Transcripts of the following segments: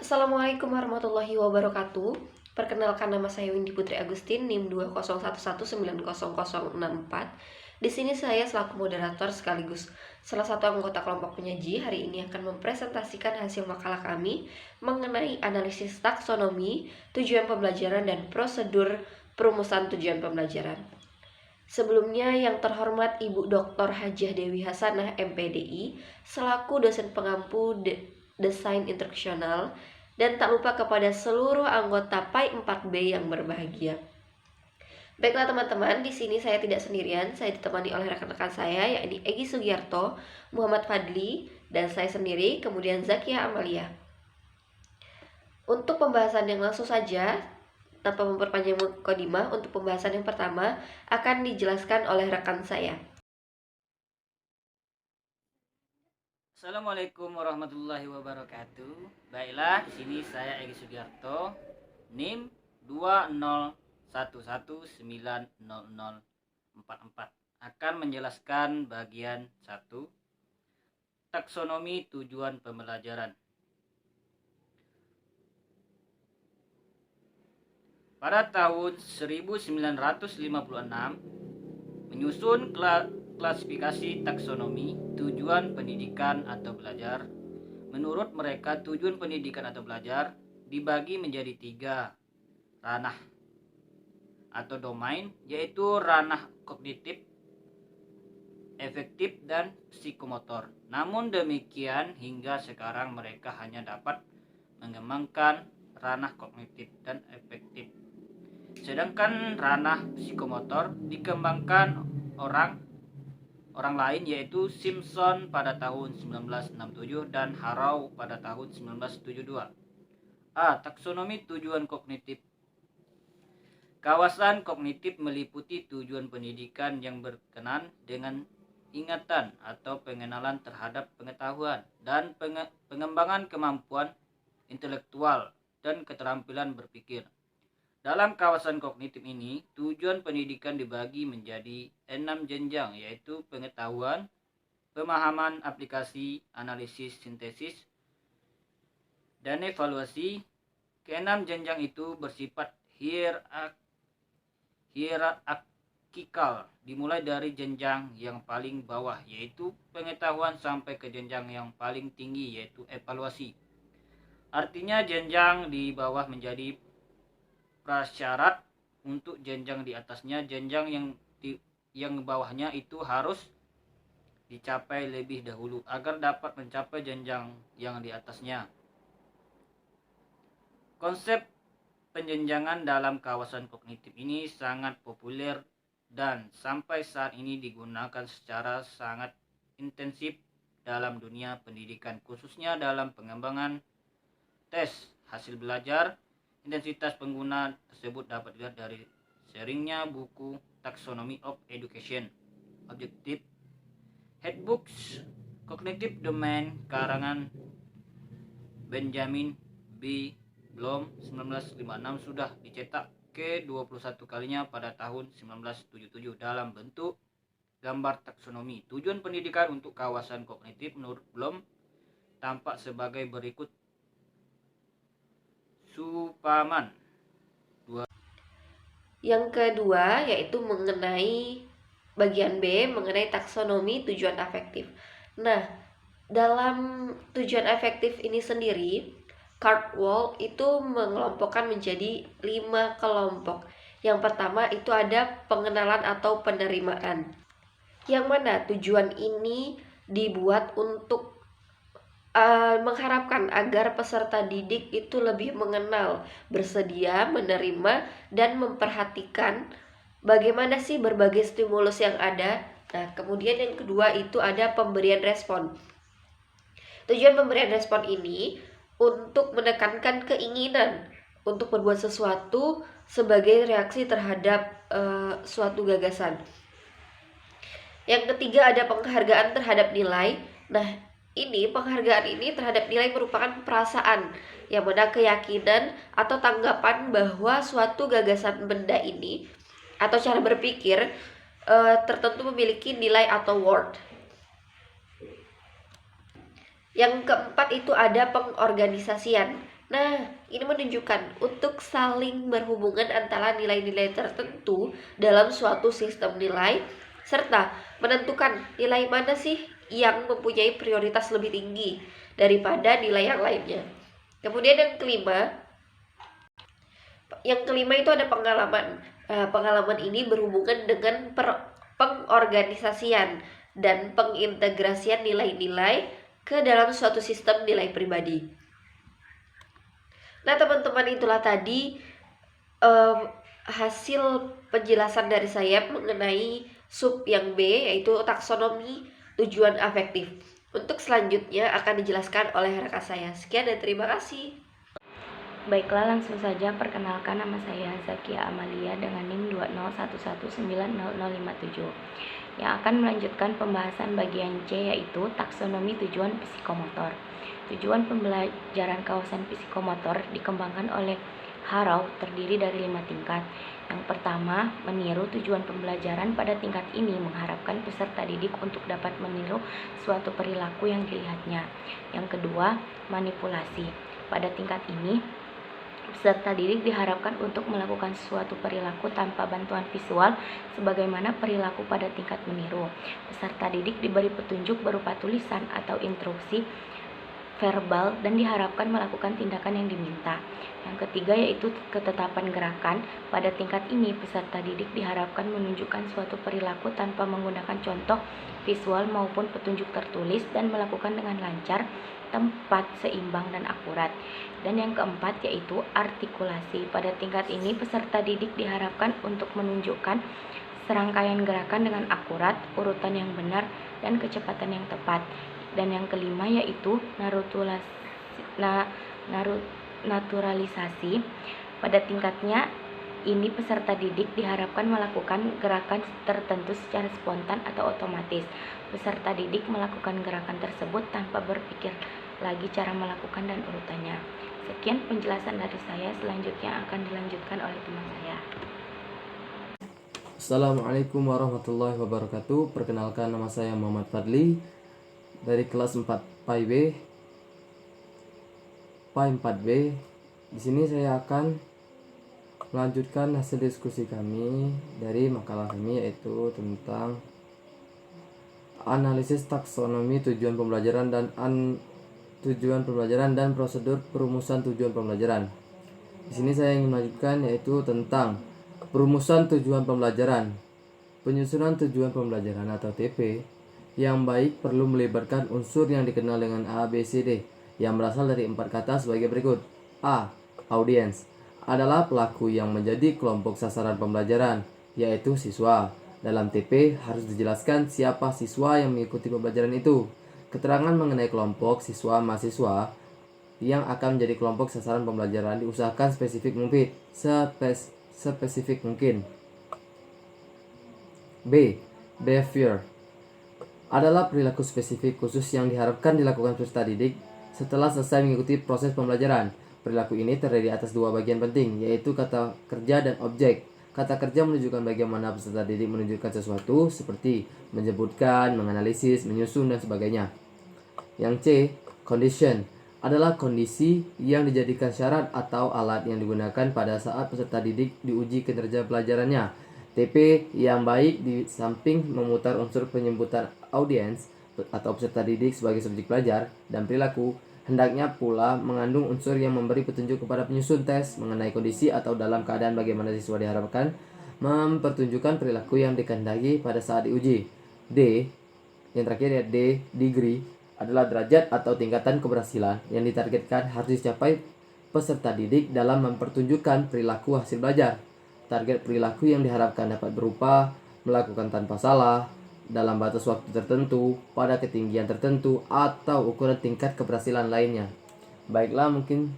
Assalamualaikum warahmatullahi wabarakatuh. Perkenalkan, nama saya Windy Putri Agustin, NIM 201190064. Di sini saya selaku moderator sekaligus salah satu anggota kelompok penyaji hari ini akan mempresentasikan hasil makalah kami mengenai analisis taksonomi, tujuan pembelajaran dan prosedur perumusan tujuan pembelajaran. Sebelumnya, yang terhormat Ibu Dr. Hajah Dewi Hasanah MPDI selaku dosen pengampu Desain Instruksional, dan tak lupa kepada seluruh anggota PAI 4B yang berbahagia. Baiklah teman-teman, di sini saya tidak sendirian, saya ditemani oleh rekan-rekan saya yakni Egy Sugiarto, Muhammad Fadli, dan saya sendiri, kemudian Zakia Amalia. Untuk pembahasan yang langsung saja, tanpa memperpanjang mukadimah, untuk pembahasan yang pertama akan dijelaskan oleh rekan saya. Assalamualaikum warahmatullahi wabarakatuh. Baiklah, di sini saya Egy Sugiarto, NIM 201190044 akan menjelaskan bagian 1, taksonomi tujuan pembelajaran. Pada tahun 1956, menyusun klasifikasi taksonomi tujuan pendidikan atau belajar. Menurut mereka, tujuan pendidikan atau belajar dibagi menjadi 3 ranah atau domain, yaitu ranah kognitif, efektif, dan psikomotor. Namun demikian, hingga sekarang mereka hanya dapat mengembangkan ranah kognitif dan efektif. Sedangkan ranah psikomotor dikembangkan orang lain, yaitu Simpson pada tahun 1967 dan Harrow pada tahun 1972. Taksonomi tujuan kognitif. Kawasan kognitif meliputi tujuan pendidikan yang berkenaan dengan ingatan atau pengenalan terhadap pengetahuan dan pengembangan kemampuan intelektual dan keterampilan berpikir. Dalam kawasan kognitif ini, tujuan pendidikan dibagi menjadi 6 jenjang, yaitu pengetahuan, pemahaman, aplikasi, analisis, sintesis, dan evaluasi. Keenam jenjang itu bersifat hierarkikal, dimulai dari jenjang yang paling bawah, yaitu pengetahuan, sampai ke jenjang yang paling tinggi, yaitu evaluasi. Artinya jenjang di bawah menjadi prasyarat untuk jenjang di atasnya. Jenjang yang bawahnya itu harus dicapai lebih dahulu agar dapat mencapai jenjang yang di atasnya. Konsep penjenjangan dalam kawasan kognitif ini sangat populer dan sampai saat ini digunakan secara sangat intensif dalam dunia pendidikan, khususnya dalam pengembangan tes hasil belajar. Intensitas pengguna tersebut dapat dilihat dari seringnya buku Taxonomy of Education, Objective Handbooks, Cognitive Domain, karangan Benjamin B. Bloom 1956, sudah dicetak ke 21 kalinya pada tahun 1977 dalam bentuk gambar taksonomi. Tujuan pendidikan untuk kawasan kognitif menurut Bloom tampak sebagai berikut. Supaman. Yang kedua yaitu mengenai bagian B, mengenai taksonomi tujuan afektif. Nah, dalam tujuan afektif ini sendiri, Cardwell itu mengelompokkan menjadi 5 kelompok. Yang pertama itu ada pengenalan atau penerimaan, yang mana tujuan ini dibuat untuk mengharapkan agar peserta didik itu lebih mengenal, bersedia, menerima, dan memperhatikan bagaimana sih berbagai stimulus yang ada. Nah, kemudian yang kedua itu ada pemberian respon. Tujuan pemberian respon ini untuk menekankan keinginan untuk berbuat sesuatu sebagai reaksi terhadap suatu gagasan. Yang ketiga ada penghargaan terhadap nilai. Nah, penghargaan ini terhadap nilai merupakan perasaan yang mana keyakinan atau tanggapan bahwa suatu gagasan benda ini atau cara berpikir tertentu memiliki nilai atau worth. Yang keempat itu ada pengorganisasian. Nah, ini menunjukkan untuk saling berhubungan antara nilai-nilai tertentu dalam suatu sistem nilai, serta menentukan nilai mana sih yang mempunyai prioritas lebih tinggi daripada nilai yang lainnya. Kemudian yang kelima itu ada pengalaman. Pengalaman ini berhubungan dengan pengorganisasian dan pengintegrasian nilai-nilai ke dalam suatu sistem nilai pribadi. Nah, teman-teman, itulah tadi hasil penjelasan dari saya mengenai sub yang B, yaitu taksonomi tujuan afektif. Untuk selanjutnya akan dijelaskan oleh rekan saya. Sekian dan terima kasih. Baiklah, langsung saja perkenalkan, nama saya Zakia Amalia dengan NIM 201190057 yang akan melanjutkan pembahasan bagian C, yaitu taksonomi tujuan psikomotor. Tujuan pembelajaran kawasan psikomotor dikembangkan oleh Harrow terdiri dari 5 tingkat. Yang pertama, meniru tujuan pembelajaran. Pada tingkat ini mengharapkan peserta didik untuk dapat meniru suatu perilaku yang dilihatnya. Yang kedua, manipulasi. Pada tingkat ini, peserta didik diharapkan untuk melakukan suatu perilaku tanpa bantuan visual sebagaimana perilaku pada tingkat meniru. Peserta didik diberi petunjuk berupa tulisan atau instruksi verbal dan diharapkan melakukan tindakan yang diminta. Yang ketiga yaitu ketetapan gerakan. Pada tingkat ini peserta didik diharapkan menunjukkan suatu perilaku tanpa menggunakan contoh visual maupun petunjuk tertulis dan melakukan dengan lancar, tepat, seimbang, dan akurat. Dan yang keempat yaitu artikulasi. Pada tingkat ini peserta didik diharapkan untuk menunjukkan serangkaian gerakan dengan akurat, urutan yang benar, dan kecepatan yang tepat. Dan yang kelima yaitu naturalisasi. Pada tingkatnya ini peserta didik diharapkan melakukan gerakan tertentu secara spontan atau otomatis. Peserta didik melakukan gerakan tersebut tanpa berpikir lagi cara melakukan dan urutannya. Sekian penjelasan dari saya, selanjutnya akan dilanjutkan oleh teman saya. Assalamualaikum warahmatullahi wabarakatuh. Perkenalkan, nama saya Muhammad Fadli dari kelas 4 PAI 4B. Di sini saya akan melanjutkan hasil diskusi kami dari makalah kami, yaitu tentang analisis taksonomi tujuan pembelajaran dan prosedur perumusan tujuan pembelajaran. Di sini saya ingin melanjutkan yaitu tentang perumusan tujuan pembelajaran. Penyusunan tujuan pembelajaran atau TP yang baik perlu melibatkan unsur yang dikenal dengan A, B, C, D yang berasal dari 4 kata sebagai berikut. A. Audiens adalah pelaku yang menjadi kelompok sasaran pembelajaran, yaitu siswa. Dalam TP harus dijelaskan siapa siswa yang mengikuti pembelajaran itu. Keterangan mengenai kelompok siswa-mahasiswa yang akan menjadi kelompok sasaran pembelajaran diusahakan spesifik mungkin. B. Behavior adalah perilaku spesifik khusus yang diharapkan dilakukan peserta didik setelah selesai mengikuti proses pembelajaran. Perilaku ini terdiri atas 2 bagian penting, yaitu kata kerja dan objek. Kata kerja menunjukkan bagaimana peserta didik menunjukkan sesuatu, seperti menyebutkan, menganalisis, menyusun, dan sebagainya. Yang C. Condition adalah kondisi yang dijadikan syarat atau alat yang digunakan pada saat peserta didik diuji kinerja pelajarannya. TP yang baik di samping memutar unsur penyebutan audiens atau peserta didik sebagai subjek belajar dan perilaku, hendaknya pula mengandung unsur yang memberi petunjuk kepada penyusun tes mengenai kondisi atau dalam keadaan bagaimana siswa diharapkan mempertunjukkan perilaku yang dikehendaki pada saat diuji. D, yang terakhir ya D, degree adalah derajat atau tingkatan keberhasilan yang ditargetkan harus dicapai peserta didik dalam mempertunjukkan perilaku hasil belajar. Target perilaku yang diharapkan dapat berupa melakukan tanpa salah, dalam batas waktu tertentu, pada ketinggian tertentu, atau ukuran tingkat keberhasilan lainnya. Baiklah, mungkin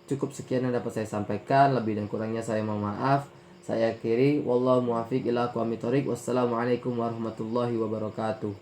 cukup sekian yang dapat saya sampaikan. Lebih dan kurangnya saya mohon maaf. Saya akhiri, wallahu muwaffiq ila aqwamit thoriq. Wassalamualaikum warahmatullahi wabarakatuh.